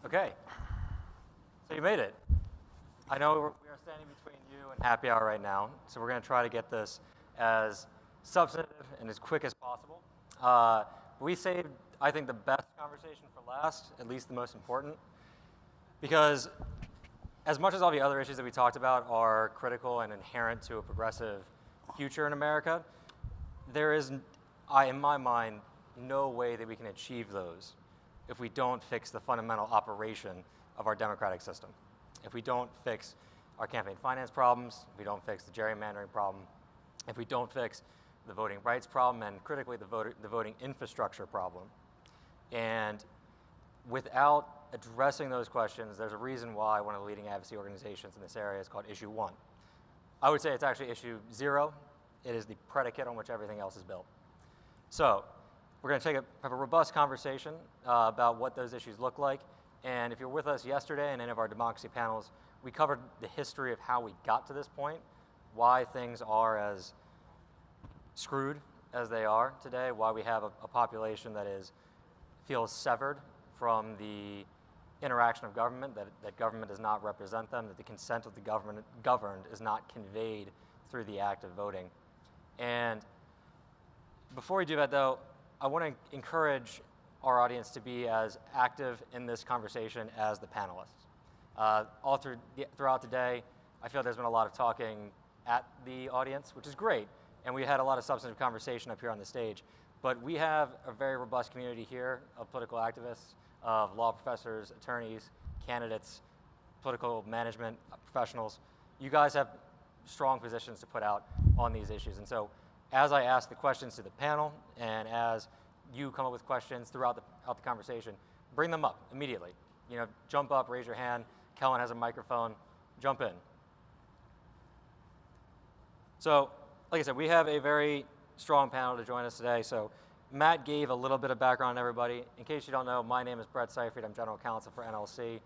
Okay, so you made it. I know we are standing between you and happy hour right now, so we're going to try to get this as substantive and as quick as possible. We saved, I think, the best conversation for last, at least the most important, because as much as all the other issues that we talked about are critical and inherent to a progressive future in America, there is, in my mind, no way that we can achieve those if we don't fix the fundamental operation of our democratic system. If we don't fix our campaign finance problems, if we don't fix the gerrymandering problem, if we don't fix the voting rights problem, and critically the voting infrastructure problem. And without addressing those questions, there's a reason why one of the leading advocacy organizations in this area is called Issue 1. I would say it's actually Issue 0. It is the predicate on which everything else is built. So we're going to have a robust conversation about what those issues look like. And if you're with us yesterday in any of our democracy panels, we covered the history of how we got to this point, why things are as screwed as they are today, why we have a population that feels severed from the interaction of government, that government does not represent them, that the consent of the governed is not conveyed through the act of voting. And before we do that, though, I want to encourage our audience to be as active in this conversation as the panelists. Throughout the day, I feel there's been a lot of talking at the audience, which is great, and we had a lot of substantive conversation up here on the stage. But we have a very robust community here of political activists, of law professors, attorneys, candidates, political management professionals. You guys have strong positions to put out on these issues. And so as I ask the questions to the panel, and as you come up with questions throughout the conversation, bring them up immediately. Jump up, raise your hand. Kellen has a microphone. Jump in. So, like I said, we have a very strong panel to join us today. So Matt gave a little bit of background on everybody. In case you don't know, my name is Brett Seyfried. I'm general counsel for NLC.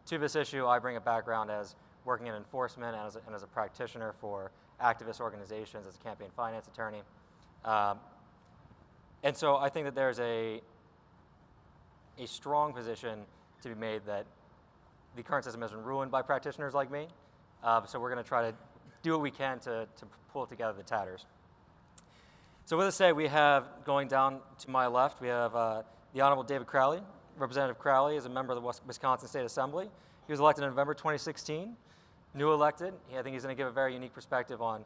To this issue, I bring a background as working in enforcement and as a practitioner for activist organizations, as a campaign finance attorney. And so I think that there's a strong position to be made that the current system has been ruined by practitioners like me. So we're going to try to do what we can to pull together the tatters. So with us today, we have, going down to my left, we have the Honorable David Crowley. Representative Crowley is a member of the Wisconsin State Assembly. He was elected in November 2016, new elected. I think he's going to give a very unique perspective on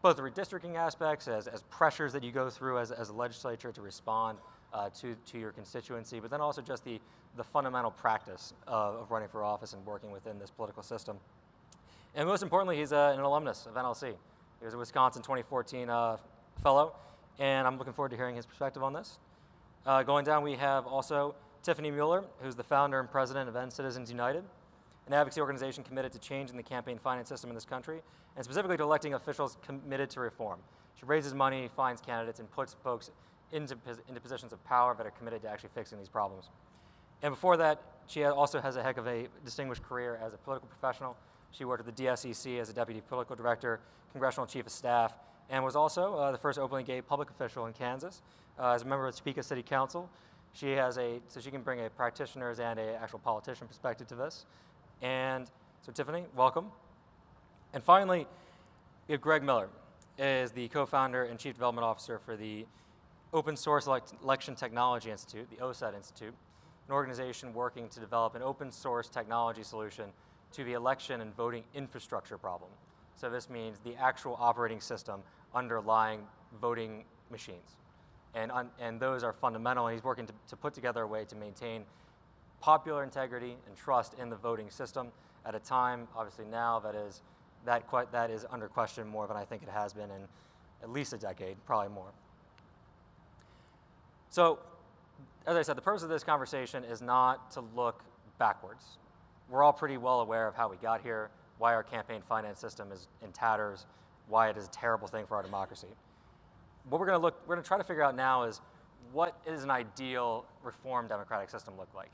both the redistricting aspects as pressures that you go through as a legislature to respond to your constituency, but then also just the fundamental practice of running for office and working within this political system. And most importantly, he's an alumnus of NLC. He was a Wisconsin 2014 fellow, and I'm looking forward to hearing his perspective on this. Going down, we have also Tiffany Mueller, who's the founder and president of End Citizens United, an advocacy organization committed to changing the campaign finance system in this country, and specifically to electing officials committed to reform. She raises money, finds candidates, and puts folks into positions of power that are committed to actually fixing these problems. And before that, she also has a heck of a distinguished career as a political professional. She worked at the DSEC as a deputy political director, congressional chief of staff, and was also the first openly gay public official in Kansas. As a member of the Topeka City Council, so she can bring a practitioner's and an actual politician perspective to this. And so Tiffany, welcome. And finally, we have Greg Miller, is the co-founder and chief development officer for the Open Source Election Technology Institute, the OSET Institute, an organization working to develop an open source technology solution to the election and voting infrastructure problem. So this means the actual operating system underlying voting machines. And those are fundamental, and he's working to put together a way to maintain popular integrity and trust in the voting system at a time, obviously now, that is under question more than I think it has been in at least a decade, probably more. So, as I said, the purpose of this conversation is not to look backwards. We're all pretty well aware of how we got here, why our campaign finance system is in tatters, why it is a terrible thing for our democracy. What we're going to try to figure out now is, what is an ideal reformed democratic system look like?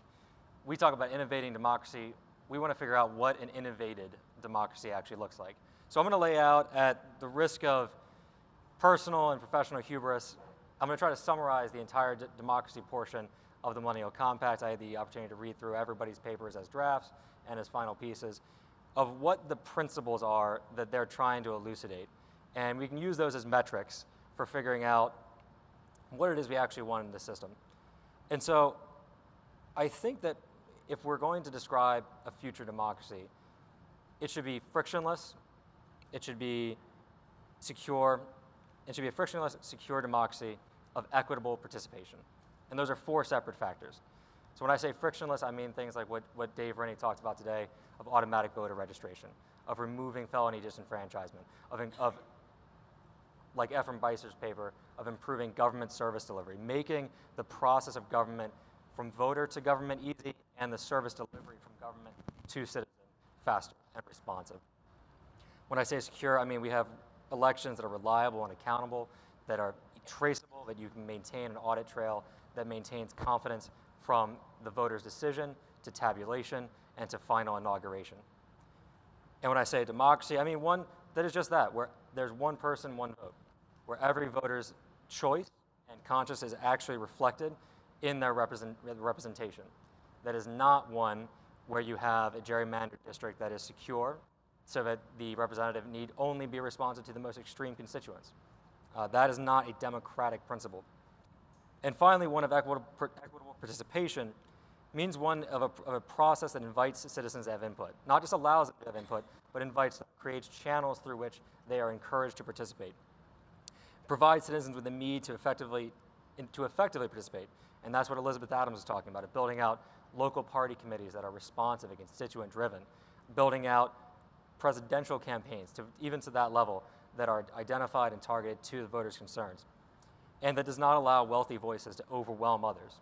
We talk about innovating democracy. We want to figure out what an innovated democracy actually looks like. So I'm going to lay out, at the risk of personal and professional hubris, I'm going to try to summarize the entire democracy portion of the Millennial Compact. I had the opportunity to read through everybody's papers as drafts and as final pieces of what the principles are that they're trying to elucidate. And we can use those as metrics for figuring out what it is we actually want in the system. And so I think that if we're going to describe a future democracy, it should be frictionless, it should be secure, it should be a frictionless, secure democracy of equitable participation. And those are 4 separate factors. So when I say frictionless, I mean things like what Dave Rennie talked about today, of automatic voter registration, of removing felony disenfranchisement, of like Ephraim Beiser's paper, of improving government service delivery, making the process of government from voter to government easy and the service delivery from government to citizen faster and responsive. When I say secure, I mean we have elections that are reliable and accountable, that are traceable, that you can maintain an audit trail that maintains confidence from the voter's decision to tabulation and to final inauguration. And when I say democracy, I mean one that is just that, where there's one person, one vote, where every voter's choice and conscience is actually reflected in their representation. That is not one where you have a gerrymandered district that is secure so that the representative need only be responsive to the most extreme constituents. That is not a democratic principle. And finally, one of equitable participation means one of a process that invites citizens to have input, not just allows them to have input, but invites them, creates channels through which they are encouraged to participate. Provides citizens with the need to effectively participate. And that's what Elizabeth Adams was talking about, building out local party committees that are responsive and constituent-driven, building out presidential campaigns, even to that level, that are identified and targeted to the voters' concerns. And that does not allow wealthy voices to overwhelm others,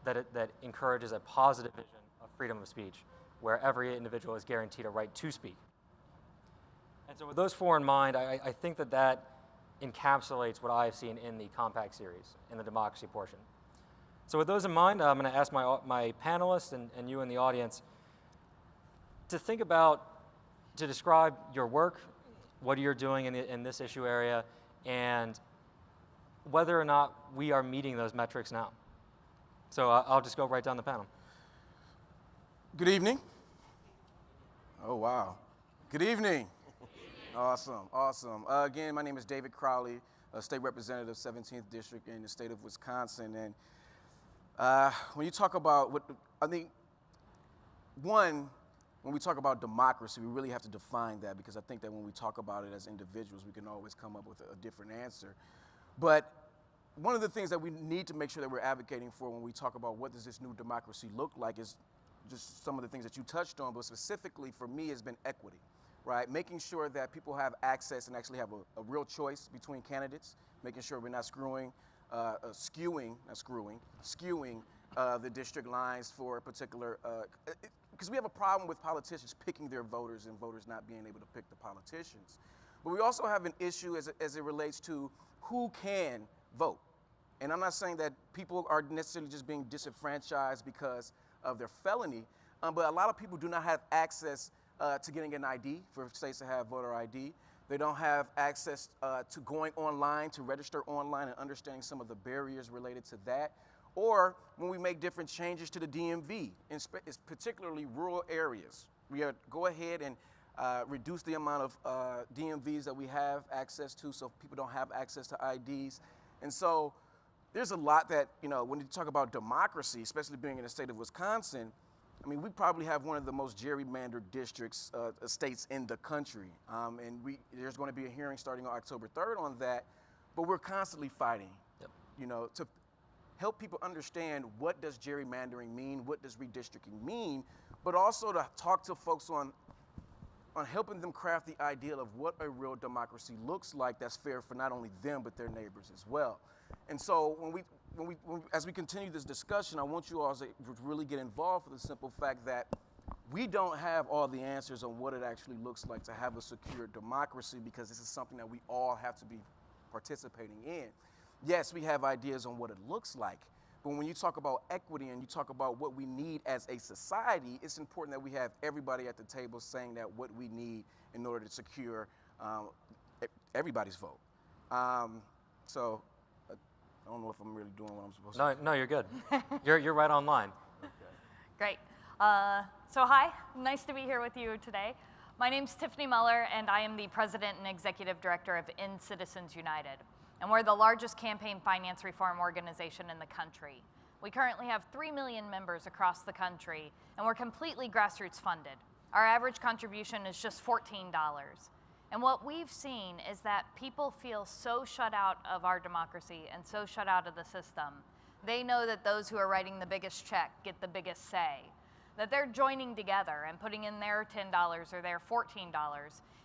that encourages a positive vision of freedom of speech, where every individual is guaranteed a right to speak. And so with those 4 in mind, I think that encapsulates what I've seen in the Compact series, in the democracy portion. So with those in mind, I'm going to ask my panelists and you in the audience to think about, to describe your work, what you're doing in this issue area, and whether or not we are meeting those metrics now. So I'll just go right down the panel. Good evening. Oh, wow. Good evening. Awesome, awesome. Again, my name is David Crowley, State Representative, 17th District in the state of Wisconsin. And when you talk about when we talk about democracy, we really have to define that, because I think that when we talk about it as individuals, we can always come up with a different answer. But one of the things that we need to make sure that we're advocating for when we talk about what does this new democracy look like is just some of the things that you touched on, but specifically for me has been equity, right? Making sure that people have access and actually have a real choice between candidates, making sure we're not skewing the district lines for a particular, because we have a problem with politicians picking their voters and voters not being able to pick the politicians. But we also have an issue as it relates to who can vote. And I'm not saying that people are necessarily just being disenfranchised because of their felony, but a lot of people do not have access to getting an ID for states that have voter ID. They don't have access to going online, to register online and understanding some of the barriers related to that. Or when we make different changes to the DMV, it's particularly rural areas, we go ahead and reduce the amount of DMVs that we have access to so people don't have access to IDs. And so there's a lot that, when you talk about democracy, especially being in the state of Wisconsin, I mean, we probably have one of the most gerrymandered districts, states in the country. And there's going to be a hearing starting on October 3rd on that, but we're constantly fighting, to help people understand what does gerrymandering mean, what does redistricting mean, but also to talk to folks on helping them craft the ideal of what a real democracy looks like that's fair for not only them, but their neighbors as well. And so as we continue this discussion, I want you all to really get involved for the simple fact that we don't have all the answers on what it actually looks like to have a secure democracy, because this is something that we all have to be participating in. Yes, we have ideas on what it looks like, but when you talk about equity and you talk about what we need as a society, it's important that we have everybody at the table saying that what we need in order to secure everybody's vote. So I don't know if I'm really doing what I'm supposed No, to. no, you're good. You're right on line. Great. So hi, nice to be here with you today. My name's Tiffany Muller, and I am the President and Executive Director of In Citizens United. And we're the largest campaign finance reform organization in the country. We currently have 3 million members across the country, and we're completely grassroots funded. Our average contribution is just $14. And what we've seen is that people feel so shut out of our democracy and so shut out of the system. They know that those who are writing the biggest check get the biggest say, that they're joining together and putting in their $10 or their $14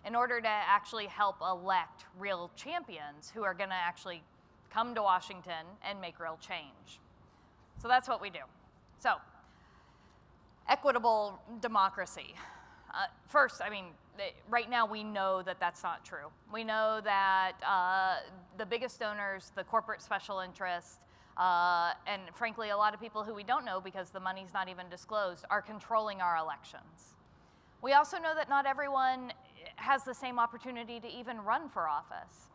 in order to actually help elect real champions who are going to actually come to Washington and make real change. So that's what we do. So, equitable democracy. First, I mean, right now we know that that's not true. We know that the biggest donors, the corporate special interest, and frankly, a lot of people who we don't know because the money's not even disclosed, are controlling our elections. We also know that not everyone has the same opportunity to even run for office.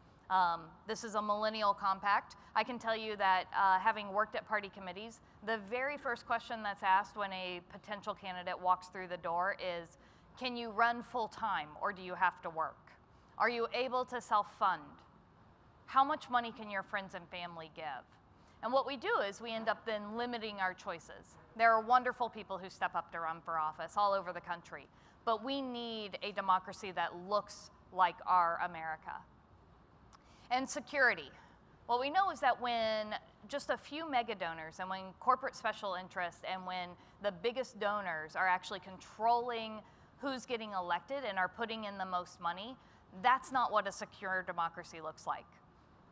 This is a millennial compact. I can tell you that having worked at party committees, the very first question that's asked when a potential candidate walks through the door is, can you run full time or do you have to work? Are you able to self-fund? How much money can your friends and family give? And what we do is we end up then limiting our choices. There are wonderful people who step up to run for office all over the country, but we need a democracy that looks like our America. And security. What we know is that when just a few mega donors and when corporate special interests and when the biggest donors are actually controlling who's getting elected and are putting in the most money, that's not what a secure democracy looks like.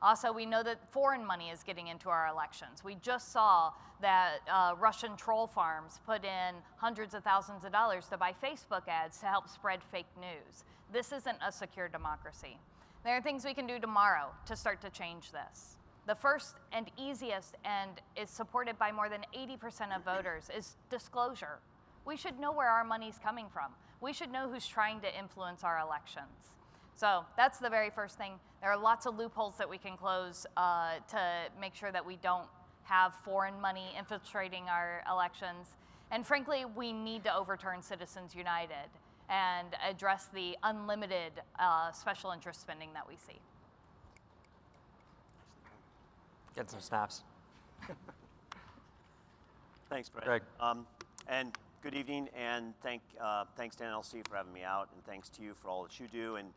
Also, we know that foreign money is getting into our elections. We just saw that Russian troll farms put in hundreds of thousands of dollars to buy Facebook ads to help spread fake news. This isn't a secure democracy. There are things we can do tomorrow to start to change this. The first and easiest and is supported by more than 80% of voters is disclosure. We should know where our money's coming from. We should know who's trying to influence our elections. So that's the very first thing. There are lots of loopholes that we can close to make sure that we don't have foreign money infiltrating our elections. And frankly, we need to overturn Citizens United and address the unlimited special interest spending that we see. Get some snaps. Thanks, Brett. Greg. And good evening, and thanks to NLC for having me out, and thanks to you for all that you do. And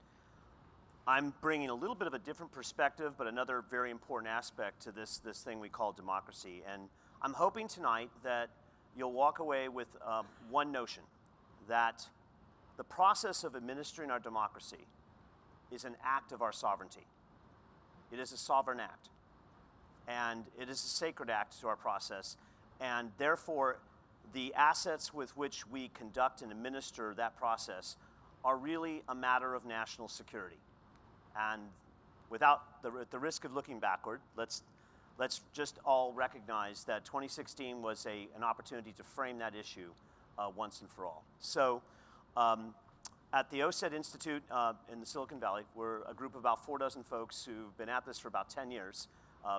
I'm bringing a little bit of a different perspective, but another very important aspect to this thing we call democracy. And I'm hoping tonight that you'll walk away with one notion, that the process of administering our democracy is an act of our sovereignty. It is a sovereign act, and it is a sacred act to our process, and therefore the assets with which we conduct and administer that process are really a matter of national security. And without the risk of looking backward, let's just all recognize that 2016 was an opportunity to frame that issue once and for all. So at the OSET Institute in the Silicon Valley, we're a group of about 4 dozen folks who've been at this for about 10 years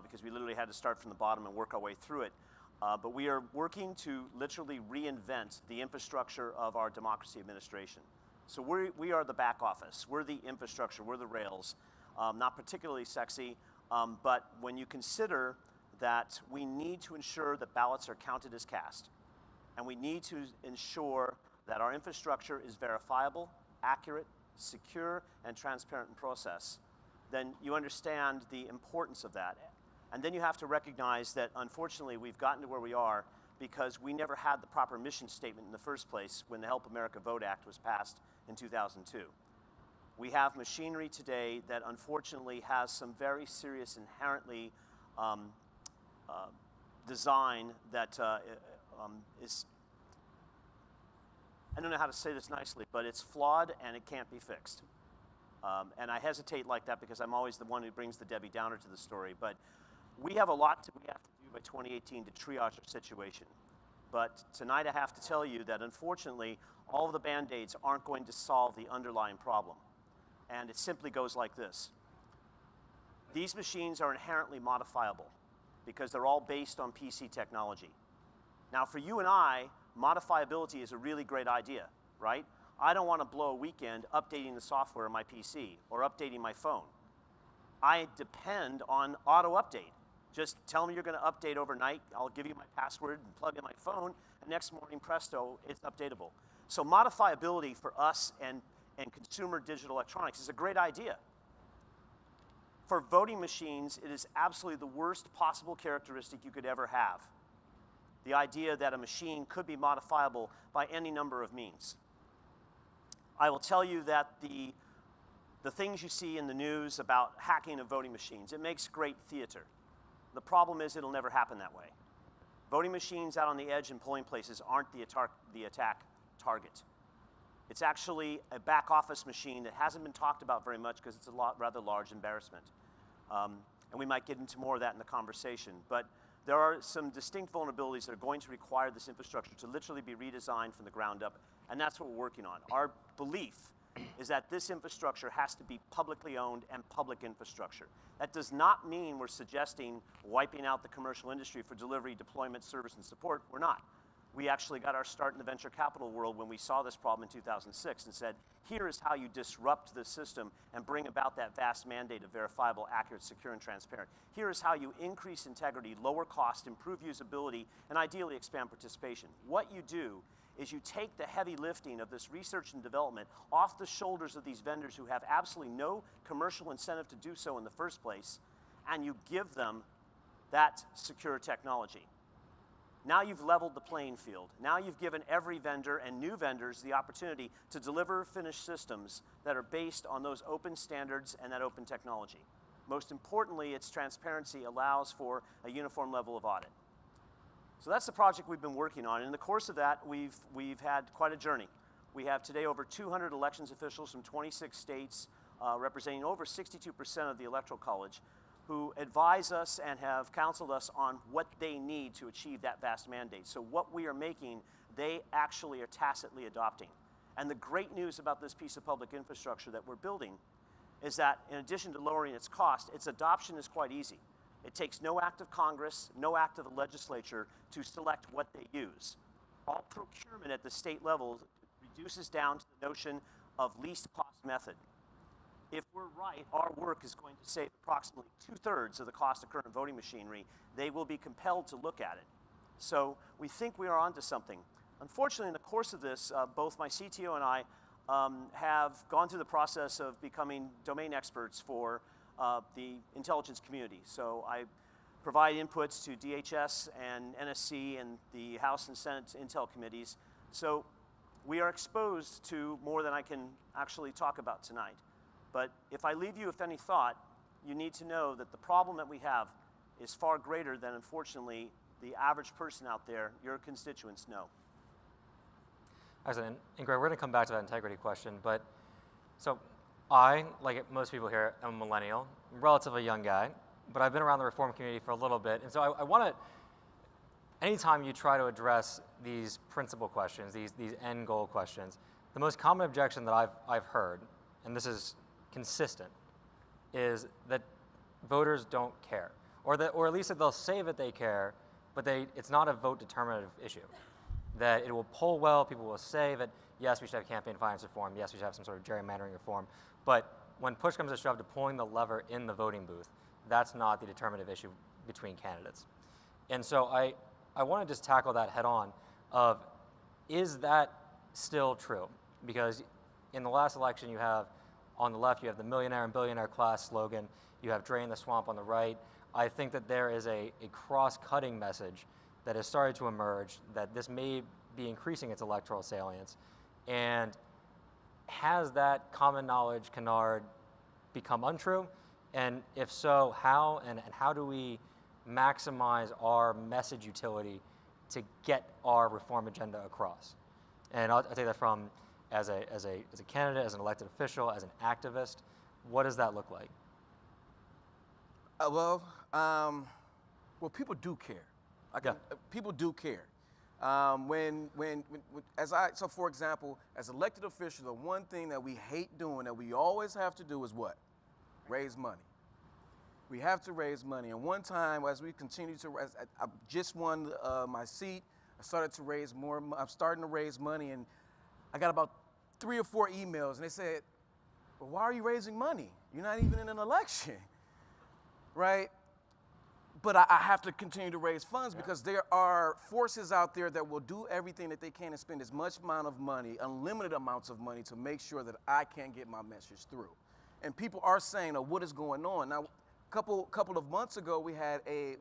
because we literally had to start from the bottom and work our way through it. But we are working to literally reinvent the infrastructure of our democracy administration. So we are the back office. We're the infrastructure. We're the rails. Not particularly sexy, but when you consider that we need to ensure that ballots are counted as cast, and we need to ensure that our infrastructure is verifiable, accurate, secure, and transparent in process, then you understand the importance of that. And then you have to recognize that, unfortunately, we've gotten to where we are because we never had the proper mission statement in the first place when the Help America Vote Act was passed in 2002. We have machinery today that, unfortunately, has some very serious inherently design that is, I don't know how to say this nicely, but it's flawed and it can't be fixed. And I hesitate like that because I'm always the one who brings the Debbie Downer to the story. But we have a lot we have to do by 2018 to triage our situation. But tonight I have to tell you that unfortunately, all of the Band-Aids aren't going to solve the underlying problem. And it simply goes like this. These machines are inherently modifiable. because they're all based on PC technology. Now, for you and I, modifiability is a really great idea, right? I don't want to blow a weekend updating the software on my PC or updating my phone. I depend on auto update. Just tell me you're going to update overnight. I'll give you my password and plug in my phone, and next morning, presto, it's updatable. So modifiability for us and consumer digital electronics is a great idea. For voting machines, it is absolutely the worst possible characteristic you could ever have. The idea that a machine could be modifiable by any number of means. I will tell you that the things you see in the news about hacking of voting machines, it makes great theater. The problem is it'll never happen that way. Voting machines out on the edge in polling places aren't the attack target. It's actually a back office machine that hasn't been talked about very much because it's a rather large embarrassment. And we might get into more of that in the conversation. But there are some distinct vulnerabilities that are going to require this infrastructure to literally be redesigned from the ground up, and that's what we're working on. Our belief is that this infrastructure has to be publicly owned and public infrastructure. That does not mean we're suggesting wiping out the commercial industry for delivery, deployment, service, and support. We're not. We actually got our start in the venture capital world when we saw this problem in 2006 and said, here is how you disrupt the system and bring about that vast mandate of verifiable, accurate, secure, and transparent. Here is how you increase integrity, lower cost, improve usability, and ideally expand participation. What you do is you take the heavy lifting of this research and development off the shoulders of these vendors who have absolutely no commercial incentive to do so in the first place, and you give them that secure technology. Now you've leveled the playing field. Now you've given every vendor and new vendors the opportunity to deliver finished systems that are based on those open standards and that open technology. Most importantly, its transparency allows for a uniform level of audit. So that's the project we've been working on. In the course of that, we've had quite a journey. We have today over 200 elections officials from 26 states, representing over 62% of the Electoral College, who advise us and have counseled us on what they need to achieve that vast mandate. So what we are making, they actually are tacitly adopting. And the great news about this piece of public infrastructure that we're building is that in addition to lowering its cost, its adoption is quite easy. It takes no act of Congress, no act of the legislature to select what they use. All procurement at the state level reduces down to the notion of least cost method. If we're right, our work is going to save approximately 2/3 of the cost of current voting machinery. They will be compelled to look at it. So we think we are onto something. Unfortunately, in the course of this, both my CTO and I have gone through the process of becoming domain experts for the intelligence community. So I provide inputs to DHS and NSC and the House and Senate Intel committees. So we are exposed to more than I can actually talk about tonight. But if I leave you with any thought, you need to know that the problem that we have is far greater than, unfortunately, the average person out there, your constituents, know. Excellent. And Greg, we're going to come back to that integrity question. But so I, like most people here, am a millennial, I'm a relatively young guy, but I've been around the reform community for a little bit. And so I want to, anytime you try to address these principal questions, these end goal questions, the most common objection that I've heard, and this is consistent, is that voters don't care, or at least that they'll say that they care, but it's not a vote determinative issue. That it will poll well, people will say that yes, we should have campaign finance reform, yes, we should have some sort of gerrymandering reform, but when push comes to shove to pulling the lever in the voting booth, that's not the determinative issue between candidates. And so I want to just tackle that head on of, is that still true? Because in the last election you have, on the left, you have the millionaire and billionaire class slogan. You have drain the swamp on the right. I think that there is a cross-cutting message that has started to emerge that this may be increasing its electoral salience. And has that common knowledge canard become untrue? And if so, how? And how do we maximize our message utility to get our reform agenda across? And I'll take that from as a candidate, as an elected official, as an activist. What does that look like? Well, people do care. People do care. So for example, as elected officials, the one thing that we hate doing, that we always have to do is what? Raise money. We have to raise money. And one time, as we continue to, I just won my seat. I started to raise more. I'm starting to raise money, and I got about 3 or 4 emails, and they said, "Well, why are you raising money? You're not even in an election," right? But I have to continue to raise funds because there are forces out there that will do everything that they can and spend as much amount of money, unlimited amounts of money, to make sure that I can get my message through. And people are saying, "Oh, what is going on?" Now, couple of months ago, we had a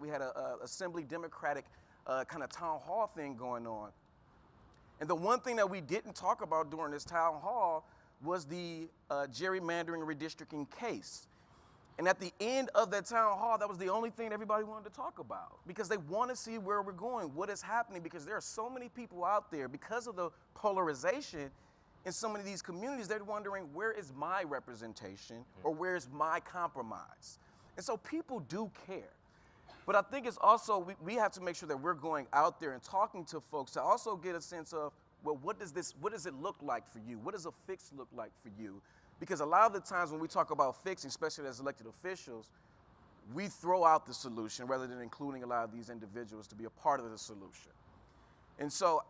Assembly Democratic kind of town hall thing going on. And the one thing that we didn't talk about during this town hall was the gerrymandering redistricting case. And at the end of that town hall, that was the only thing everybody wanted to talk about, because they want to see where we're going, what is happening, because there are so many people out there, because of the polarization in some of these communities, they're wondering, where is my representation, or where's my compromise? And so people do care. But I think it's also, we have to make sure that we're going out there and talking to folks to also get a sense of, well, what does it look like for you? What does a fix look like for you? Because a lot of the times when we talk about fixing, especially as elected officials, we throw out the solution rather than including a lot of these individuals to be a part of the solution. And so,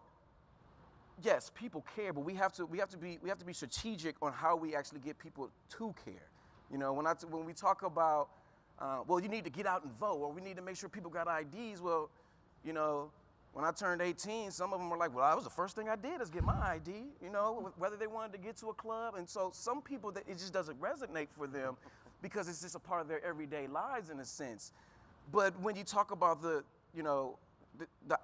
yes, people care, but we have to be strategic on how we actually get people to care. You know, when we talk about, well, you need to get out and vote, or we need to make sure people got IDs. Well, you know, when I turned 18, some of them were like, well, that was the first thing I did is get my ID, you know, whether they wanted to get to a club. And so some people, that it just doesn't resonate for them because it's just a part of their everyday lives in a sense. But when you talk about the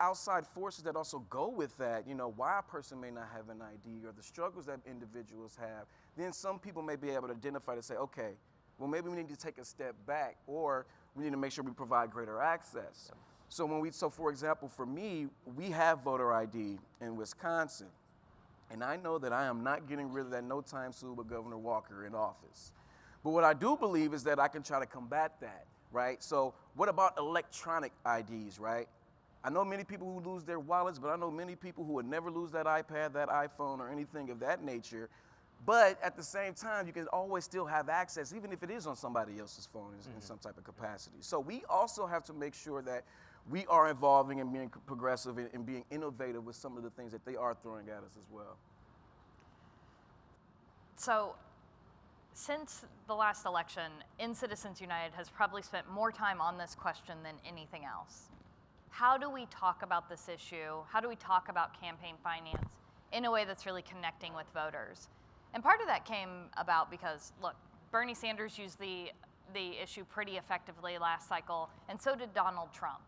outside forces that also go with that, you know, why a person may not have an ID or the struggles that individuals have, then some people may be able to identify to say, okay, well, maybe we need to take a step back, or we need to make sure we provide greater access. So for example, for me, we have voter ID in Wisconsin, and I know that I am not getting rid of that no time soon with Governor Walker in office. But what I do believe is that I can try to combat that, right? So what about electronic IDs, right? I know many people who lose their wallets, but I know many people who would never lose that iPad, that iPhone, or anything of that nature. But at the same time, you can always still have access, even if it is on somebody else's phone in some type of capacity. So we also have to make sure that we are involving and being progressive and being innovative with some of the things that they are throwing at us as well. So since the last election, In Citizens United has probably spent more time on this question than anything else. How do we talk about this issue? How do we talk about campaign finance in a way that's really connecting with voters? And part of that came about because, look, Bernie Sanders used the issue pretty effectively last cycle, and so did Donald Trump.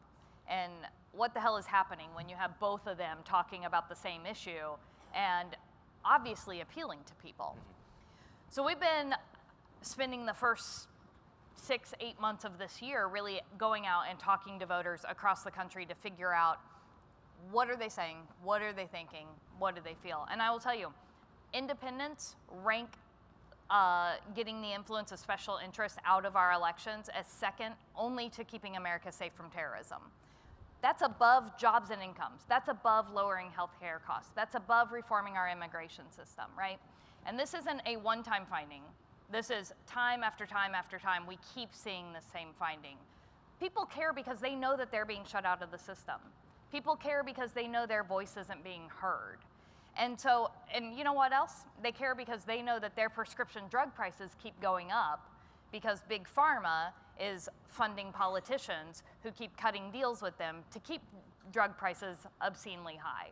And what the hell is happening when you have both of them talking about the same issue and obviously appealing to people? So we've been spending the first 6-8 months of this year really going out and talking to voters across the country to figure out, what are they saying, what are they thinking, what do they feel? And I will tell you, independents rank getting the influence of special interests out of our elections as second only to keeping America safe from terrorism. That's above jobs and incomes. That's above lowering healthcare costs. That's above reforming our immigration system, right? And this isn't a one-time finding. This is time after time after time, we keep seeing the same finding. People care because they know that they're being shut out of the system. People care because they know their voice isn't being heard. And so, and you know what else? They care because they know that their prescription drug prices keep going up because Big Pharma is funding politicians who keep cutting deals with them to keep drug prices obscenely high.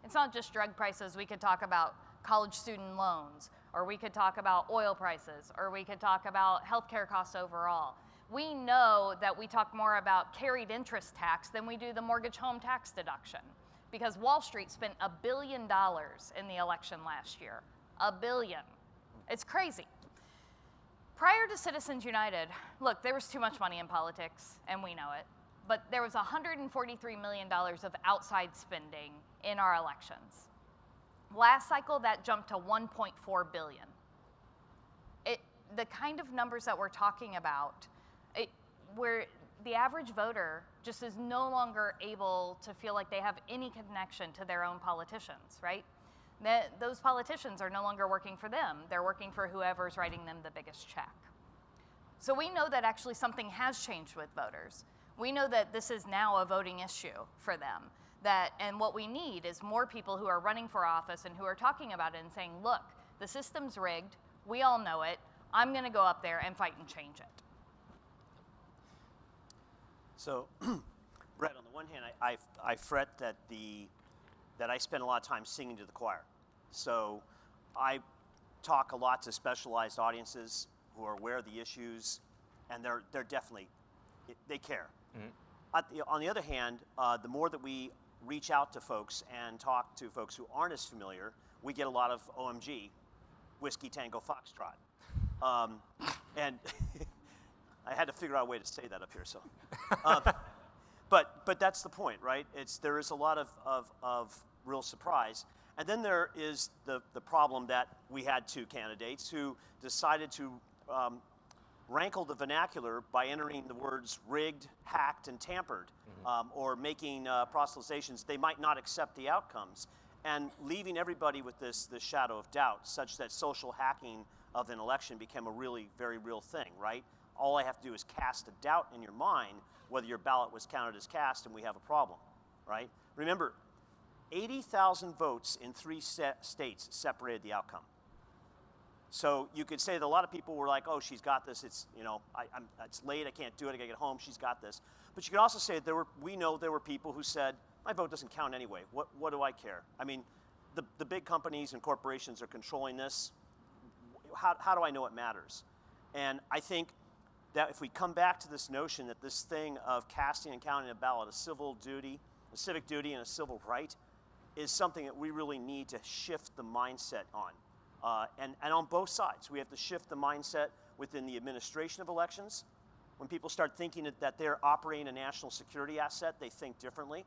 It's not just drug prices. We could talk about college student loans, or we could talk about oil prices, or we could talk about healthcare costs overall. We know that we talk more about carried interest tax than we do the mortgage home tax deduction, because Wall Street spent $1 billion in the election last year. $1 billion. It's crazy. Prior to Citizens United, look, there was too much money in politics, and we know it, but there was $143 million of outside spending in our elections. Last cycle, that jumped to $1.4 billion. The kind of numbers that we're talking about, where the average voter just is no longer able to feel like they have any connection to their own politicians, right? Those politicians are no longer working for them. They're working for whoever's writing them the biggest check. So we know that actually something has changed with voters. We know that this is now a voting issue for them. And what we need is more people who are running for office and who are talking about it and saying, look, the system's rigged, we all know it, I'm gonna go up there and fight and change it. So, Brett, on the one hand, I fret that I spend a lot of time singing to the choir. So I talk a lot to specialized audiences who are aware of the issues, and they're definitely, they care. Mm-hmm. On the other hand, the more that we reach out to folks and talk to folks who aren't as familiar, we get a lot of OMG, Whiskey Tango Foxtrot. And I had to figure out a way to say that up here, so. But that's the point, right? There is a lot of real surprise. And then there is the problem that we had two candidates who decided to rankle the vernacular by entering the words rigged, hacked, and tampered, or making proselytizations. They might not accept the outcomes, and leaving everybody with this shadow of doubt, such that social hacking of an election became a really very real thing, right? All I have to do is cast a doubt in your mind whether your ballot was counted as cast, and we have a problem, right? Remember, 80,000 votes in 3 states separated the outcome. So you could say that a lot of people were like, oh, she's got this, it's, it's late, I can't do it, I gotta get home, she's got this. But you could also say that we know there were people who said, my vote doesn't count anyway, what do I care? I mean, the big companies and corporations are controlling this. How do I know it matters? And I think that if we come back to this notion that this thing of casting and counting a ballot, a civic duty and a civil right, is something that we really need to shift the mindset on. And on both sides. We have to shift the mindset within the administration of elections. When people start thinking that they're operating a national security asset, they think differently,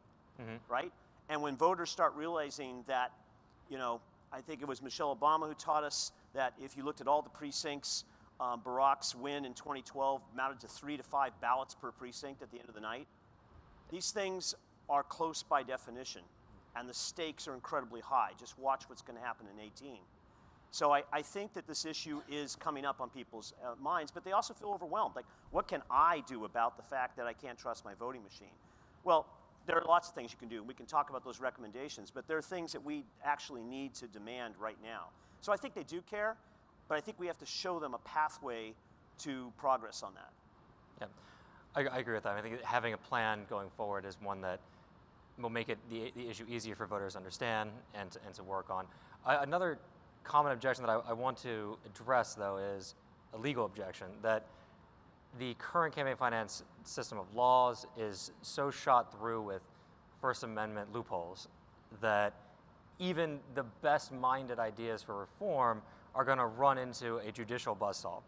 right? And when voters start realizing that, I think it was Michelle Obama who taught us that if you looked at all the precincts, Barack's win in 2012 amounted to 3 to 5 ballots per precinct at the end of the night. These things are close by definition, and the stakes are incredibly high. Just watch what's going to happen in 18. So I think that this issue is coming up on people's minds, but they also feel overwhelmed. Like, what can I do about the fact that I can't trust my voting machine? Well, there are lots of things you can do, and we can talk about those recommendations, but there are things that we actually need to demand right now. So I think they do care, but I think we have to show them a pathway to progress on that. Yeah, I agree with that. I think having a plan going forward is one that will make it the issue easier for voters to understand and to work on. Another common objection that I want to address, though, is a legal objection, that the current campaign finance system of laws is so shot through with First Amendment loopholes that even the best-minded ideas for reform are going to run into a judicial buzzsaw.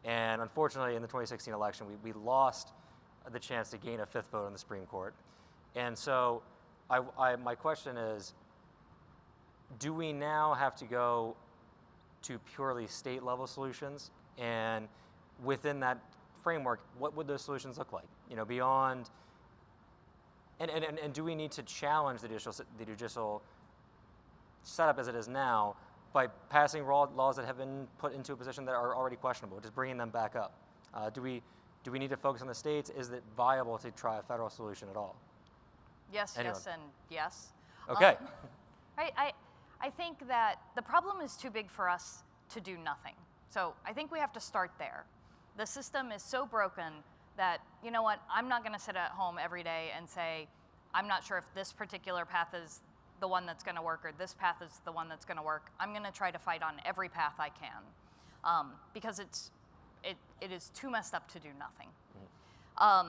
And unfortunately, in the 2016 election, we lost the chance to gain a 5th vote in the Supreme Court. And so my question is, do we now have to go to purely state-level solutions? And within that framework, what would those solutions look like? Beyond, and do we need to challenge the judicial setup as it is now by passing laws that have been put into a position that are already questionable, just bringing them back up? Do we need to focus on the states? Is it viable to try a federal solution at all? Yes, Anyone? yes, and yes. Okay. I think that the problem is too big for us to do nothing. So I think we have to start there. The system is so broken that, you know what, I'm not going to sit at home every day and say, I'm not sure if this particular path is the one that's going to work or this path is the one that's going to work. I'm going to try to fight on every path I can because it is too messed up to do nothing. I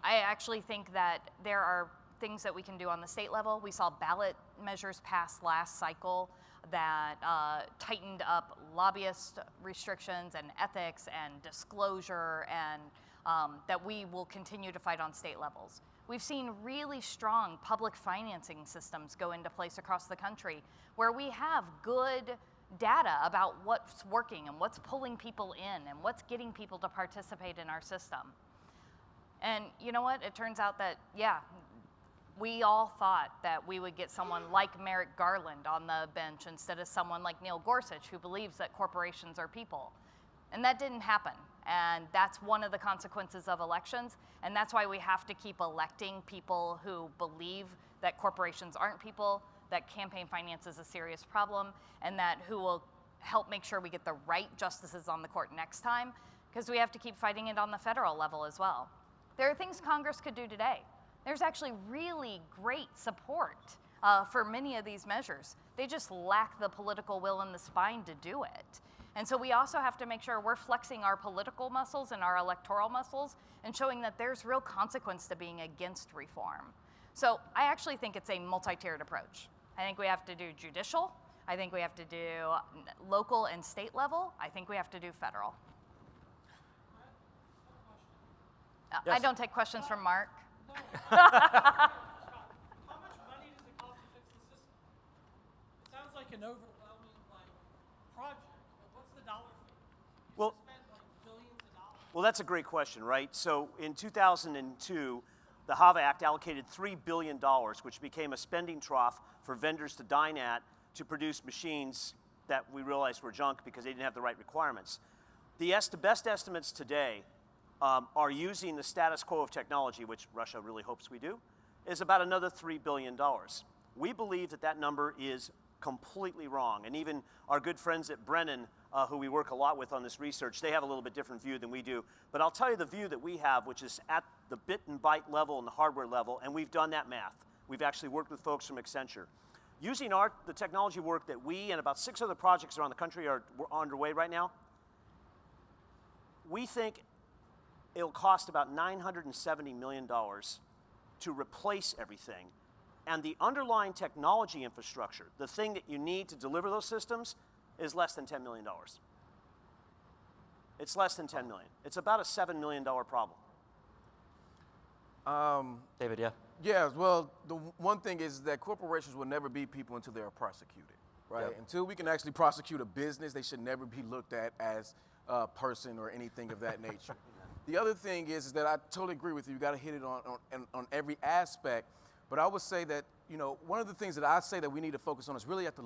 actually think that there are things that we can do on the state level. We saw ballot measures passed last cycle that tightened up lobbyist restrictions and ethics and disclosure, and that we will continue to fight on state levels. We've seen really strong public financing systems go into place across the country where we have good data about what's working and what's pulling people in and what's getting people to participate in our system. And you know what? It turns out that, yeah, we all thought that we would get someone like Merrick Garland on the bench instead of someone like Neil Gorsuch, who believes that corporations are people. And that didn't happen. And that's one of the consequences of elections. And that's why we have to keep electing people who believe that corporations aren't people, that campaign finance is a serious problem, and that who will help make sure we get the right justices on the court next time, because we have to keep fighting it on the federal level as well. There are things Congress could do today. There's actually really great support for many of these measures. They just lack the political will and the spine to do it. And so we also have to make sure we're flexing our political muscles and our electoral muscles and showing that there's real consequence to being against reform. So I actually think it's a multi-tiered approach. I think we have to do judicial. I think we have to do local and state level. I think we have to do federal. Yes. I don't take questions from Mark. How much money does it cost to fix the system? It sounds like an overwhelming project, but what's the dollar figure? Well, Spend billions of dollars. Well, that's a great question, right? So in 2002, the HAVA Act allocated $3 billion, which became a spending trough for vendors to dine at to produce machines that we realized were junk because they didn't have the right requirements. The best estimates today are using the status quo of technology, which Russia really hopes we do, is about another $3 billion. We believe that that number is completely wrong. And even our good friends at Brennan, who we work a lot with on this research, they have a little bit different view than we do. But I'll tell you the view that we have, which is at the bit and byte level and the hardware level, and we've done that math. We've actually worked with folks from Accenture. Using the technology work that we and about 6 other projects around the country are underway right now, we think it'll cost about $970 million to replace everything. And the underlying technology infrastructure, the thing that you need to deliver those systems, is less than $10 million. It's less than $10 million. It's about a $7 million problem. David, yeah. Yeah, well, the one thing is that corporations will never be people until they are prosecuted, right? Yep. Until we can actually prosecute a business, they should never be looked at as a person or anything of that nature. The other thing is that I totally agree with you. You got to hit it on every aspect. But I would say that, you know, one of the things that I say that we need to focus on is really at the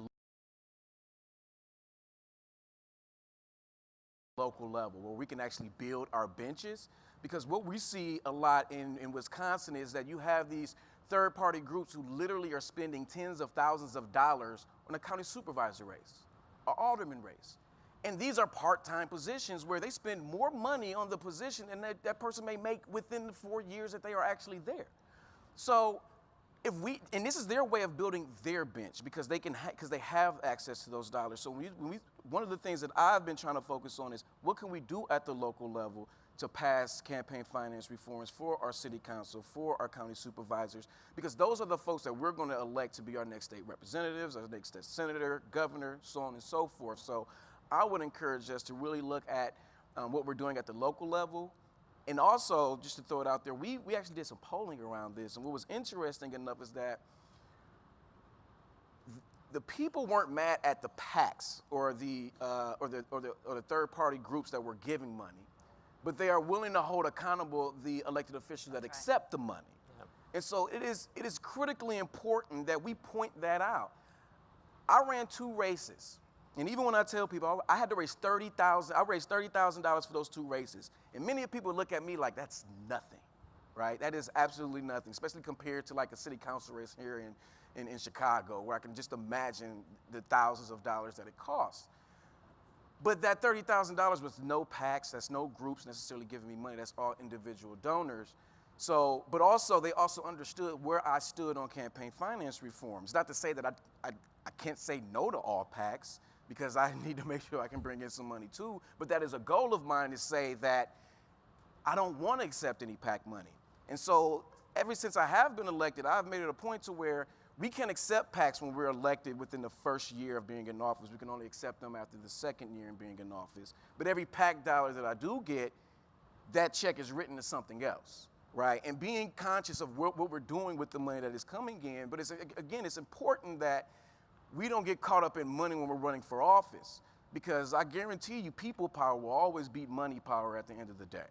local level, where we can actually build our benches. Because what we see a lot in Wisconsin is that you have these third-party groups who literally are spending tens of thousands of dollars on a county supervisor race, or alderman race. And these are part-time positions where they spend more money on the position than that person may make within the 4 years that they are actually there. So and this is their way of building their bench because they have access to those dollars. So one of the things that I've been trying to focus on is what can we do at the local level to pass campaign finance reforms for our city council, for our county supervisors, because those are the folks that we're going to elect to be our next state representatives, our next state senator, governor, so on and so forth. So I would encourage us to really look at what we're doing at the local level. And also, just to throw it out there, we actually did some polling around this. And what was interesting enough is that the people weren't mad at the PACs or the third-party groups that were giving money, but they are willing to hold accountable the elected officials that accept the money. Yep. And so it is critically important that we point that out. I ran 2 races. And even when I tell people I had to raise $30,000, I raised $30,000 for those 2 races. And many people look at me like that's nothing, right? That is absolutely nothing, especially compared to like a city council race here in Chicago, where I can just imagine the thousands of dollars that it costs. But that $30,000 was no PACs, that's no groups necessarily giving me money, that's all individual donors. So, but also they also understood where I stood on campaign finance reforms. Not to say that I can't say no to all PACs, because I need to make sure I can bring in some money too. But that is a goal of mine, to say that I don't want to accept any PAC money. And so ever since I have been elected, I've made it a point to where we can't accept PACs when we're elected within the first year of being in office. We can only accept them after the second year of being in office. But every PAC dollar that I do get, that check is written to something else, right? And being conscious of what we're doing with the money that is coming in. But it's important that we don't get caught up in money when we're running for office, because I guarantee you people power will always beat money power at the end of the day.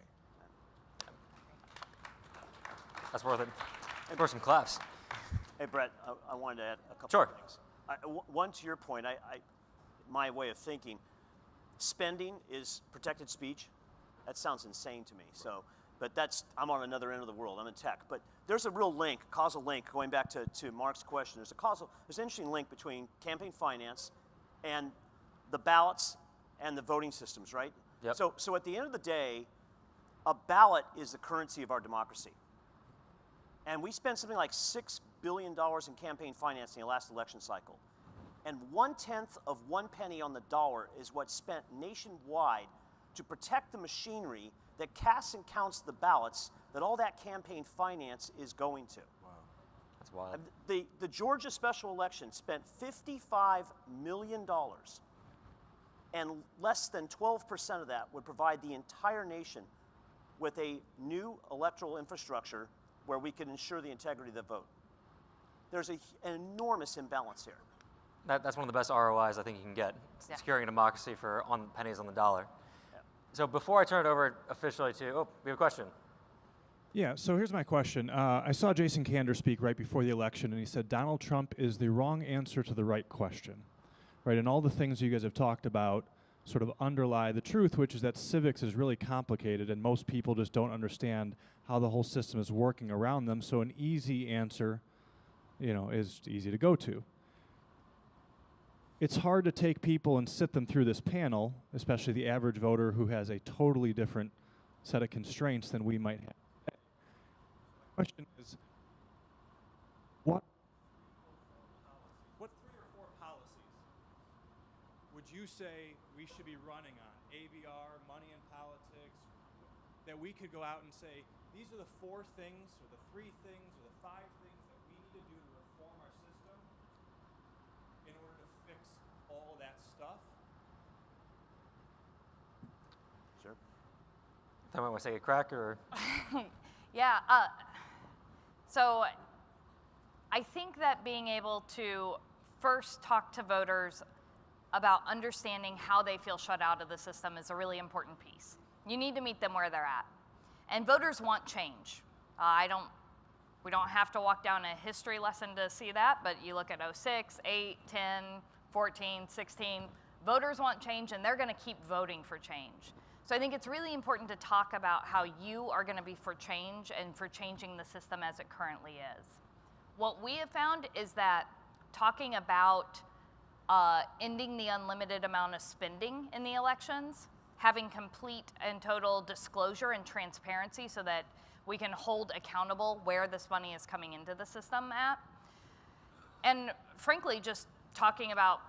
That's worth it. For some claps. Hey, Brett, I wanted to add a couple Sure. of things. One, to your point, my way of thinking, spending is protected speech. That sounds insane to me. So, but I'm on another end of the world. I'm in tech. But there's a real link, causal link, going back to Mark's question. There's an interesting link between campaign finance and the ballots and the voting systems, right? Yep. So at the end of the day, a ballot is the currency of our democracy. And we spent something like $6 billion in campaign financing the last election cycle. And 1/10 of 1 penny on the dollar is what's spent nationwide to protect the machinery that casts and counts the ballots that all that campaign finance is going to. Wow. That's wild. The Georgia special election spent $55 million, and less than 12% of that would provide the entire nation with a new electoral infrastructure where we can ensure the integrity of the vote. There's an enormous imbalance here. That's one of the best ROIs I think you can get, securing a democracy for pennies on the dollar. Yeah. So before I turn it over officially to, we have a question. Yeah, so here's my question. I saw Jason Kander speak right before the election, and he said Donald Trump is the wrong answer to the right question, right? And all the things you guys have talked about sort of underlie the truth, which is that civics is really complicated, and most people just don't understand how the whole system is working around them, so an easy answer, is easy to go to. It's hard to take people and sit them through this panel, especially the average voter who has a totally different set of constraints than we might have. The question is, what 3 or 4 policies would you say we should be running on? AVR, money in politics, that we could go out and say, these are the 4 things, or the 3 things, or the 5 things that we need to do to reform our system in order to fix all that stuff? Sure. Someone want to take a crack, or? Yeah, so I think that being able to first talk to voters about understanding how they feel shut out of the system is a really important piece. You need to meet them where they're at. And voters want change. We don't have to walk down a history lesson to see that, but you look at 06, 8, 10, 14, 16, voters want change, and they're going to keep voting for change. So I think it's really important to talk about how you are going to be for change and for changing the system as it currently is. What we have found is that talking about ending the unlimited amount of spending in the elections, having complete and total disclosure and transparency so that we can hold accountable where this money is coming into the system at, and frankly, just talking about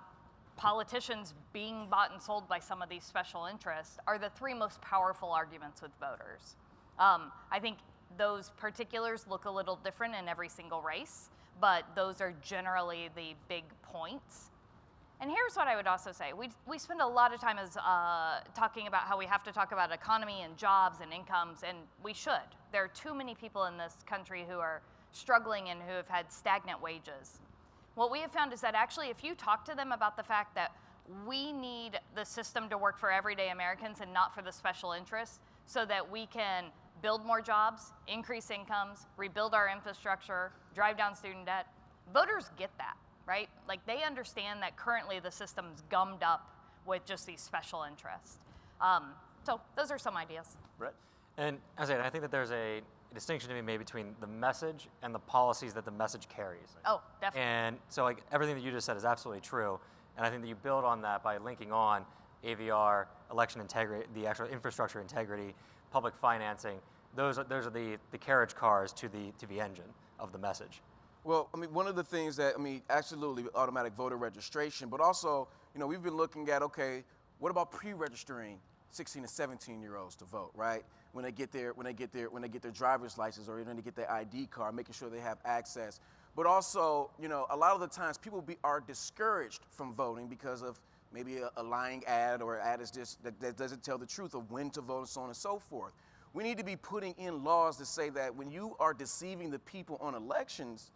politicians being bought and sold by some of these special interests are the 3 most powerful arguments with voters. I think those particulars look a little different in every single race, but those are generally the big points. And here's what I would also say. We spend a lot of time talking about how we have to talk about economy and jobs and incomes, and we should. There are too many people in this country who are struggling and who have had stagnant wages. What we have found is that actually if you talk to them about the fact that we need the system to work for everyday Americans and not for the special interests so that we can build more jobs, increase incomes, rebuild our infrastructure, drive down student debt, voters get that, right? Like they understand that currently the system's gummed up with just these special interests. So those are some ideas. Brett? And as I think that there's a distinction to be made between the message and the policies that the message carries. Oh, definitely. And so like everything that you just said is absolutely true. And I think that you build on that by linking on AVR, election integrity, the actual infrastructure integrity, public financing. Those are the carriage cars to the engine of the message. Well, one of the things that, absolutely automatic voter registration, but also, we've been looking at, okay, what about pre-registering 16 and 17-year-olds to vote, right? When they get their driver's license or when they get their ID card, making sure they have access. But also, a lot of the times people are discouraged from voting because of maybe a lying ad or an ad that doesn't tell the truth of when to vote and so on and so forth. We need to be putting in laws to say that when you are deceiving the people on elections,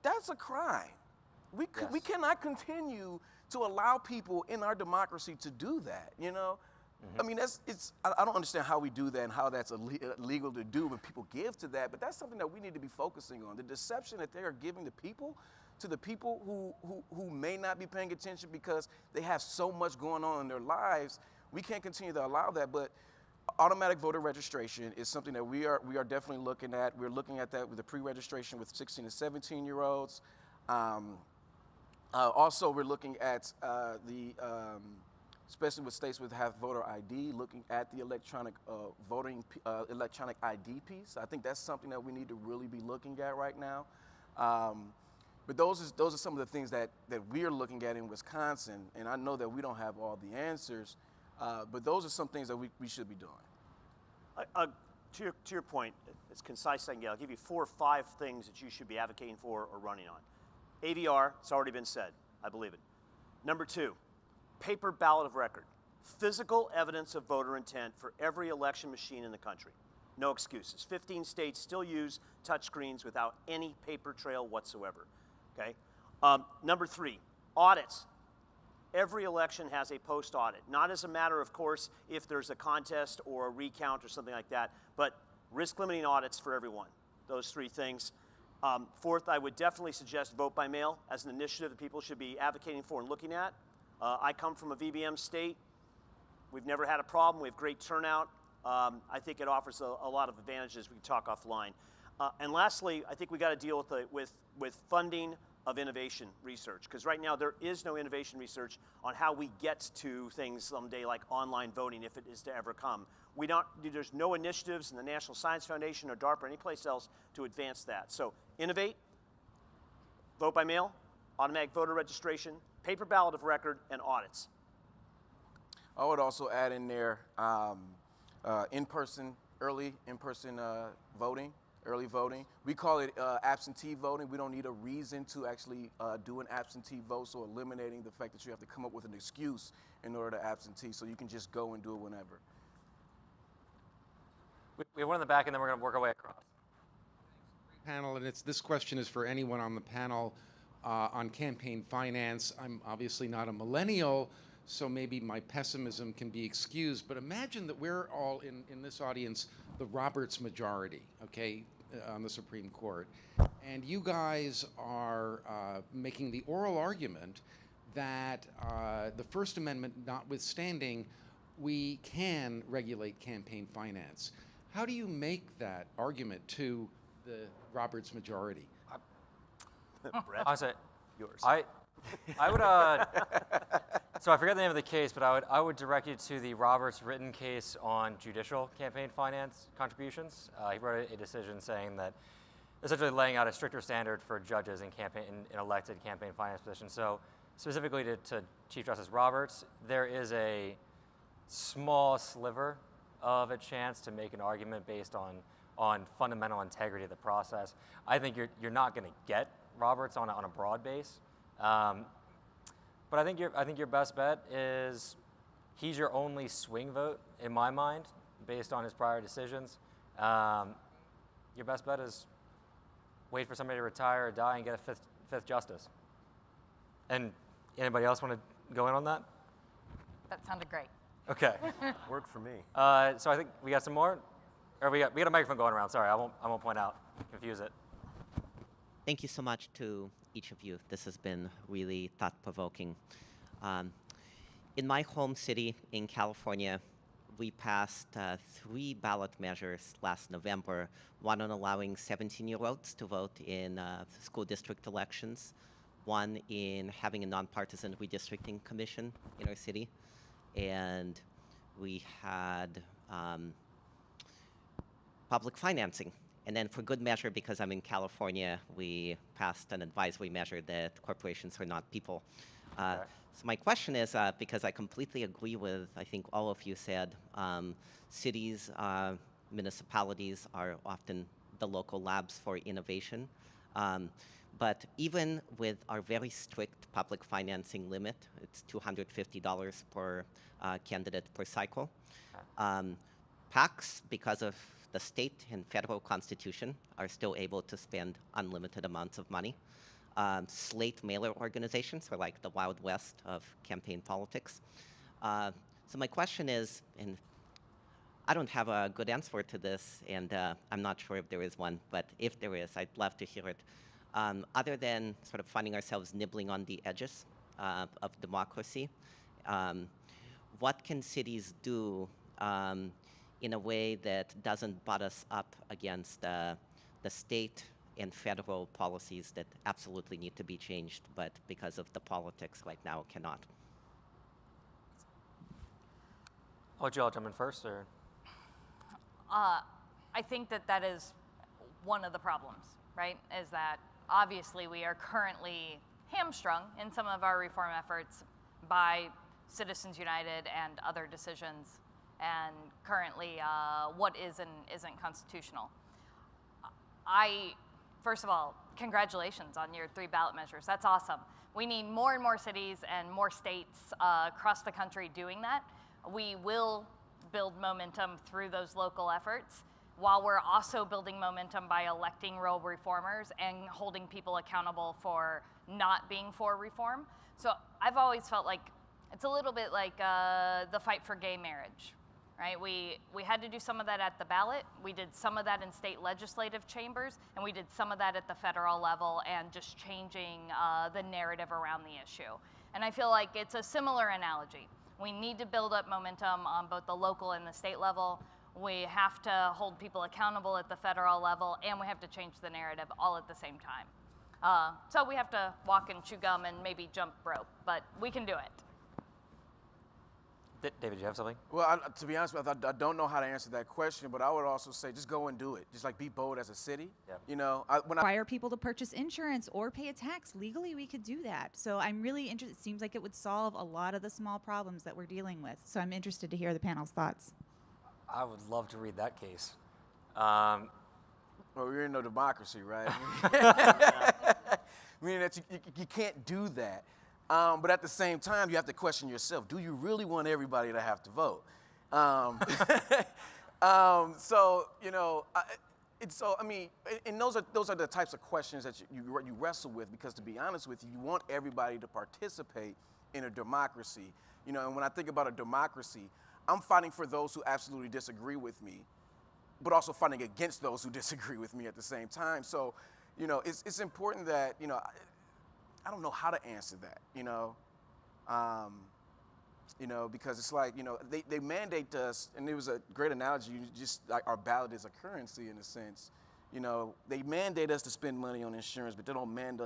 that's a crime. We cannot continue to allow people in our democracy to do that, Mm-hmm. I don't understand how we do that and how that's illegal to do when people give to that, but that's something that we need to be focusing on. The deception that they are giving to the people who may not be paying attention because they have so much going on in their lives. We can't continue to allow that, but automatic voter registration is something that we are definitely looking at. We're looking at that with the pre-registration with 16 and 17-year-olds. Also, we're looking at especially with states that have voter ID, looking at the electronic electronic ID piece. I think that's something that we need to really be looking at right now. But those are some of the things that we're looking at in Wisconsin, and I know that we don't have all the answers, but those are some things that we should be doing. To your point, as concise as I can get, I'll give you 4 or 5 things that you should be advocating for or running on. AVR, it's already been said. I believe it. Number 2, paper ballot of record. Physical evidence of voter intent for every election machine in the country. No excuses. 15 states still use touchscreens without any paper trail whatsoever. Okay. Number 3, audits. Every election has a post-audit, not as a matter of course if there's a contest or a recount or something like that, but risk-limiting audits for everyone. Those 3 things. 4th, I would definitely suggest vote by mail as an initiative that people should be advocating for and looking at. I come from a VBM state. We've never had a problem. We have great turnout. I think it offers a lot of advantages. We can talk offline. And lastly, I think we got to deal with funding of innovation research, because right now there is no innovation research on how we get to things someday like online voting, if it is to ever come. There's no initiatives in the National Science Foundation or DARPA or any place else to advance that. So innovate, vote by mail, automatic voter registration, paper ballot of record, and audits. I would also add in there early in-person voting. Early voting. We call it absentee voting. We don't need a reason to actually do an absentee vote, so eliminating the fact that you have to come up with an excuse in order to absentee, so you can just go and do it whenever. We have one in the back, and then we're going to work our way across. Panel, and this question is for anyone on the panel on campaign finance. I'm obviously not a millennial, so maybe my pessimism can be excused, but imagine that we're all in this audience the Roberts majority, okay, on the Supreme Court, and you guys are making the oral argument that the First Amendment notwithstanding, we can regulate campaign finance. How do you make that argument to the Roberts majority? Brett, Honestly, yours. I would, so I forget the name of the case, but I would direct you to the Roberts written case on judicial campaign finance contributions. He wrote a decision saying that, essentially laying out a stricter standard for judges in elected campaign finance positions. So specifically to Chief Justice Roberts, there is a small sliver of a chance to make an argument based on fundamental integrity of the process. I think you're not going to get Roberts on a broad base. But I think your best bet is he's your only swing vote in my mind, based on his prior decisions. Your best bet is wait for somebody to retire or die and get a fifth justice. And anybody else want to go in on that? That sounded great. Okay. Worked for me. So I think we got some more, or we got a microphone going around. Sorry, I won't point out, confuse it. Thank you so much to each of you. This has been really thought-provoking. In my home city in California, we passed 3 ballot measures last November, one on allowing 17-year-olds to vote in school district elections, one in having a nonpartisan redistricting commission in our city, and we had public financing. And then for good measure, because I'm in California, we passed an advisory measure that corporations are not people. Okay. So my question is, because I completely agree with, I think all of you said, cities, municipalities are often the local labs for innovation. But even with our very strict public financing limit, it's $250 per candidate per cycle. PACs, because of the state and federal constitution, are still able to spend unlimited amounts of money. Slate mailer organizations are like the Wild West of campaign politics. So my question is, and I don't have a good answer to this, and I'm not sure if there is one, but if there is, I'd love to hear it. Other than sort of finding ourselves nibbling on the edges of democracy, what can cities do in a way that doesn't butt us up against the state and federal policies that absolutely need to be changed, but because of the politics right now cannot. I'll let you all jump in first, or? I think that is one of the problems, right? Is that obviously we are currently hamstrung in some of our reform efforts by Citizens United and other decisions, and currently what is and isn't constitutional. First of all, congratulations on your 3 ballot measures. That's awesome. We need more and more cities and more states across the country doing that. We will build momentum through those local efforts, while we're also building momentum by electing real reformers and holding people accountable for not being for reform. So I've always felt like it's a little bit like the fight for gay marriage, right? We had to do some of that at the ballot. We did some of that in state legislative chambers, and we did some of that at the federal level, and just changing the narrative around the issue. And I feel like it's a similar analogy. We need to build up momentum on both the local and the state level. We have to hold people accountable at the federal level, and we have to change the narrative all at the same time. So we have to walk and chew gum and maybe jump rope, but we can do it. David, do you have something? Well, to be honest with you, I don't know how to answer that question, but I would also say just go and do it. Just like be bold as a city. Yeah. You know, require people to purchase insurance or pay a tax. Legally, we could do that. So I'm really interested. It seems like it would solve a lot of the small problems that we're dealing with. So I'm interested to hear the panel's thoughts. I would love to read that case. Well, we're in no democracy, right? Meaning that you can't do that. But at the same time, you have to question yourself. Do you really want everybody to have to vote? So, you know, and those are the types of questions that you wrestle with, because to be honest with you, you want everybody to participate in a democracy. You know, and when I think about a democracy, I'm fighting for those who absolutely disagree with me, but also fighting against those who disagree with me at the same time. So, you know, it's important that, you know, I don't know how to answer that, you know, because it's like, you know, they mandate us, and it was a great analogy, just like our ballot is a currency in a sense. You know, they mandate us to spend money on insurance, but they don't mandate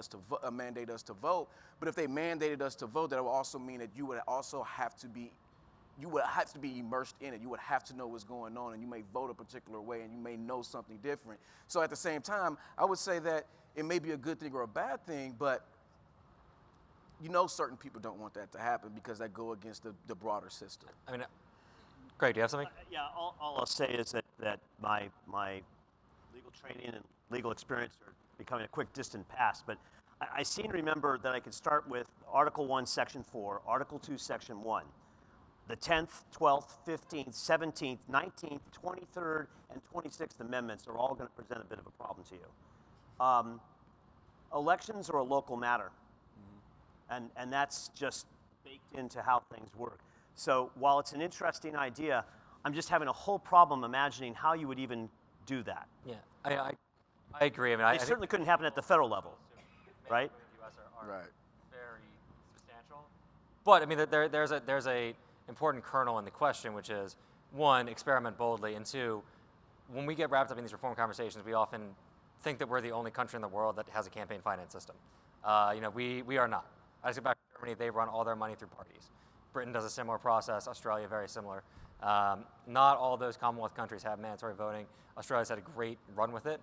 us to vote. But if they mandated us to vote, that would also mean that you would have to be immersed in it. You would have to know what's going on, and you may vote a particular way, and you may know something different. So at the same time, I would say that it may be a good thing or a bad thing, but you know certain people don't want that to happen because that go against the broader system. I mean, Greg, do you have something? Yeah, all I'll say is that my legal training and legal experience are becoming a quick distant past, but I seem to remember that I could start with Article 1, Section 4, Article 2, Section 1. The 10th, 12th, 15th, 17th, 19th, 23rd, and 26th Amendments are all going to present a bit of a problem to you. Elections are a local matter, and that's just baked into how things work. So while it's an interesting idea, I'm just having a whole problem imagining how you would even do that. Yeah, I agree. I mean, It certainly couldn't happen at the federal level, right? Right. Very substantial. But I mean, there's a important kernel in the question, which is, one, experiment boldly, and two, when we get wrapped up in these reform conversations, we often think that we're the only country in the world that has a campaign finance system. You know, we are not. I just go back to Germany; they run all their money through parties. Britain does a similar process. Australia, very similar. Not all those Commonwealth countries have mandatory voting. Australia's had a great run with it.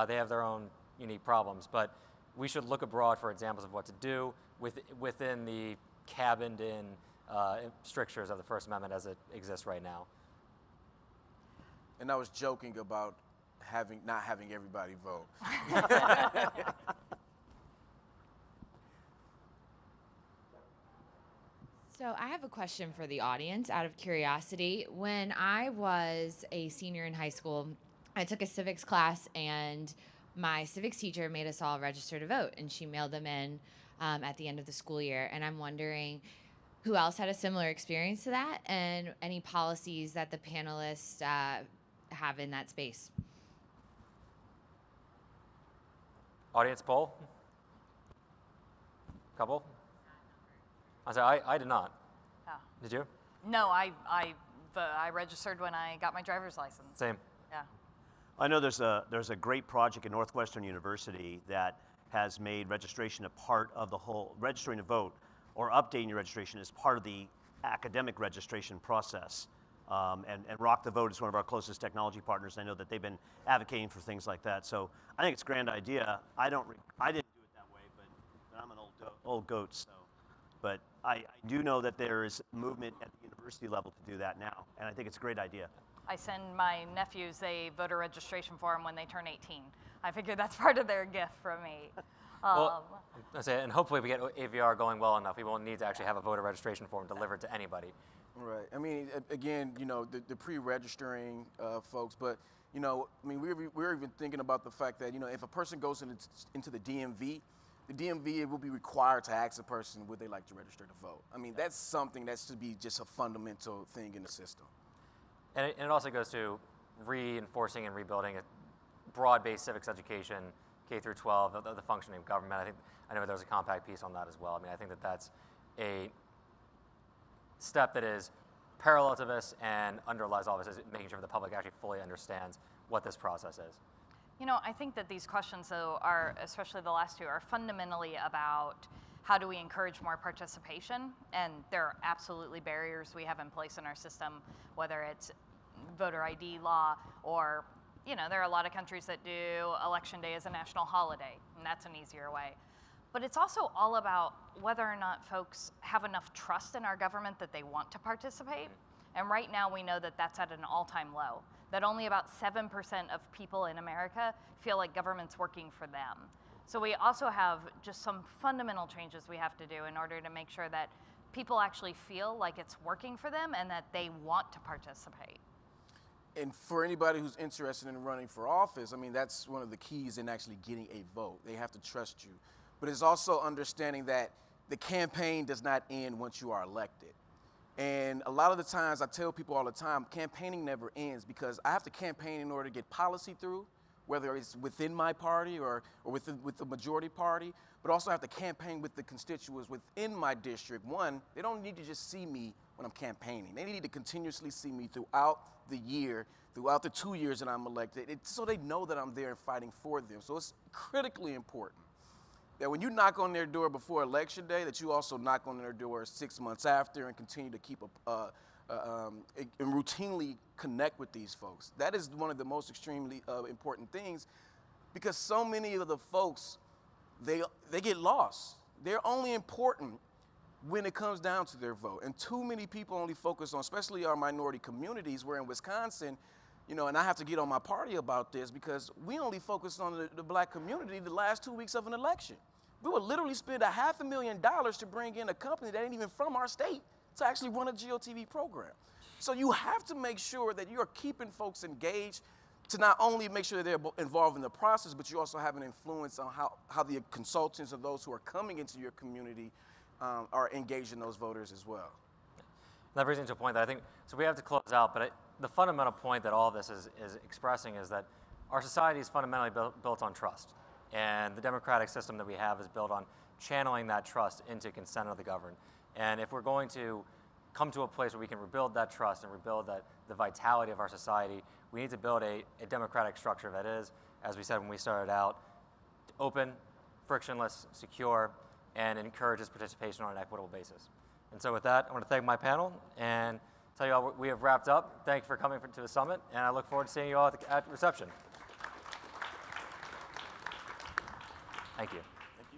They have their own unique problems, but we should look abroad for examples of what to do within the cabined-in strictures of the First Amendment as it exists right now. And I was joking about not having everybody vote. So I have a question for the audience out of curiosity. When I was a senior in high school, I took a civics class, and my civics teacher made us all register to vote, and she mailed them in at the end of the school year. And I'm wondering who else had a similar experience to that, and any policies that the panelists have in that space. Audience poll? Couple? I did not. Oh. Did you? No, I registered when I got my driver's license. Same. Yeah. I know there's a great project at Northwestern University that has made registration a part of the whole, registering to vote or updating your registration as part of the academic registration process. And Rock the Vote is one of our closest technology partners. I know that they've been advocating for things like that. So I think it's a grand idea. I didn't do it that way, but I'm an old goat. So, but I do know that there is movement at the university level to do that now, and I think it's a great idea. I send my nephews a voter registration form when they turn 18. I figure that's part of their gift from me. Well, that's it. And hopefully we get AVR going well enough. We won't need to actually have a voter registration form delivered to anybody. Right. I mean, again, you know, the pre-registering folks, but, you know, I mean, we're even thinking about the fact that, you know, if a person goes into the DMV will be required to ask a person would they like to register to vote. I mean, that's something that should be just a fundamental thing in the system. And it also goes to reinforcing and rebuilding a broad-based civics education, K through 12, of the functioning of government. I know there was a compact piece on that as well. I mean, I think that that's a step that is parallel to this and underlies all this, is making sure the public actually fully understands what this process is. You know, I think that these questions, though, are, especially the last two, are fundamentally about how do we encourage more participation? And there are absolutely barriers we have in place in our system, whether it's voter ID law or, you know, there are a lot of countries that do Election Day as a national holiday, and that's an easier way. But it's also all about whether or not folks have enough trust in our government that they want to participate. And right now we know that that's at an all-time low, that only about 7% of people in America feel like government's working for them. So we also have just some fundamental changes we have to do in order to make sure that people actually feel like it's working for them and that they want to participate. And for anybody who's interested in running for office, I mean, that's one of the keys in actually getting a vote. They have to trust you. But it's also understanding that the campaign does not end once you are elected. And a lot of the times, I tell people all the time, campaigning never ends because I have to campaign in order to get policy through, whether it's within my party or with the majority party, but also have to campaign with the constituents within my district. One, they don't need to just see me when I'm campaigning. They need to continuously see me throughout the year, throughout the 2 years that I'm elected, so they know that I'm there and fighting for them. So it's critically important that when you knock on their door before Election Day, that you also knock on their door 6 months after and continue to keep and routinely connect with these folks. That is one of the most extremely important things because so many of the folks, they get lost. They're only important when it comes down to their vote. And too many people only focus on, especially our minority communities, where in Wisconsin, you know, and I have to get on my party about this because we only focus on the black community the last 2 weeks of an election. We would literally spend $500,000 to bring in a company that ain't even from our state to actually run a GOTV program. So you have to make sure that you're keeping folks engaged to not only make sure that they're involved in the process, but you also have an influence on how the consultants or those who are coming into your community are engaging those voters as well. That brings me to a point that I think, so we have to close out, but the fundamental point that all of this is expressing is that our society is fundamentally built on trust. And the democratic system that we have is built on channeling that trust into consent of the governed. And if we're going to come to a place where we can rebuild that trust and rebuild the vitality of our society, we need to build a democratic structure that is, as we said when we started out, open, frictionless, secure, and encourages participation on an equitable basis. And so with that, I want to thank my panel and tell you all we have wrapped up. Thank you for coming to the summit, and I look forward to seeing you all at reception. Thank you.